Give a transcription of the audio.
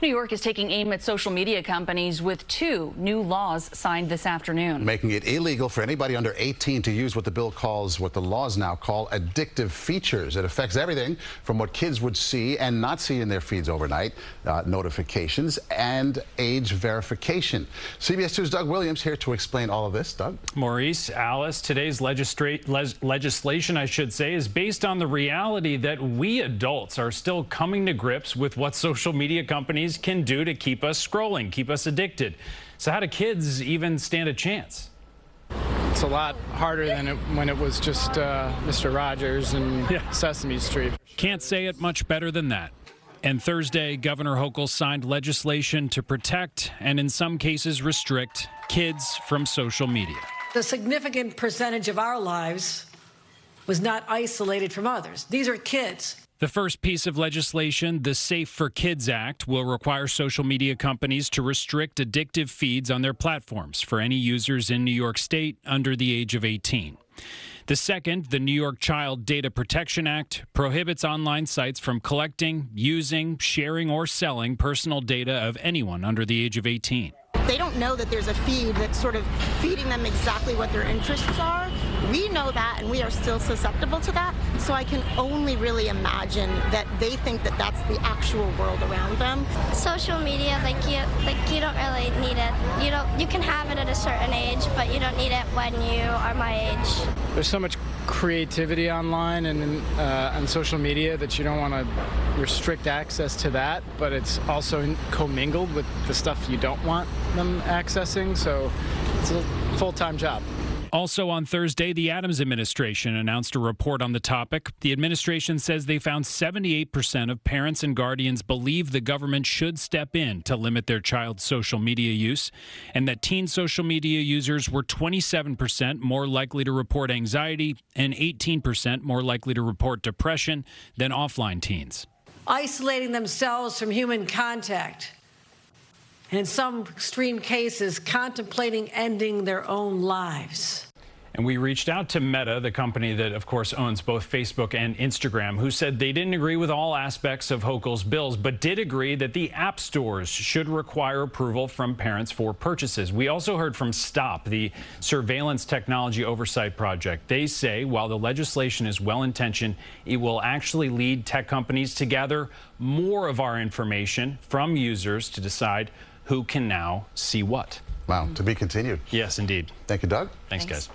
New York is taking aim at social media companies with 2 new laws signed this afternoon. Making it illegal for anybody under 18 to use what the laws now call addictive features. It affects everything from what kids would see and not see in their feeds overnight, notifications and age verification. CBS 2's Doug Williams here to explain all of this. Doug? Maurice, Alice, today's legislation, I should say, is based on the reality that we adults are still coming to grips with what social media companies can do to keep us scrolling, keep us addicted. So how do kids even stand a chance? It's a lot harder than when it was just Mr. Rogers and Sesame Street. Can't say it much better than that. And Thursday, Governor Hochul signed legislation to protect and in some cases restrict kids from social media. The significant percentage of our lives was not isolated from others. These are kids. The first piece of legislation, the Safe for Kids Act, will require social media companies to restrict addictive feeds on their platforms for any users in New York State under the age of 18. The second, the New York Child Data Protection Act, prohibits online sites from collecting, using, sharing, or selling personal data of anyone under the age of 18. They don't know that there's a feed that's sort of feeding them exactly what their interests are. We know that, and we are still susceptible to that. So I can only really imagine that they think that that's the actual world around them. Social media, you don't really need it. You can have it at a certain age, but you don't need it when you are my age. There's so much creativity online and on social media that you don't want to restrict access to that, but it's also commingled with the stuff you don't want them accessing, so it's a full-time job. Also on Thursday, the Adams administration announced a report on the topic. The administration says they found 78% of parents and guardians believe the government should step in to limit their child's social media use, and that teen social media users were 27% more likely to report anxiety and 18% more likely to report depression than offline teens. Isolating themselves from human contact, and in some extreme cases, contemplating ending their own lives. And we reached out to Meta, the company that, of course, owns both Facebook and Instagram, who said they didn't agree with all aspects of Hochul's bills, but did agree that the app stores should require approval from parents for purchases. We also heard from STOP, the Surveillance Technology Oversight Project. They say while the legislation is well-intentioned, it will actually lead tech companies to gather more of our information from users to decide who can now see what. Wow, to be continued. Yes, indeed. Thank you, Doug. Thanks, guys.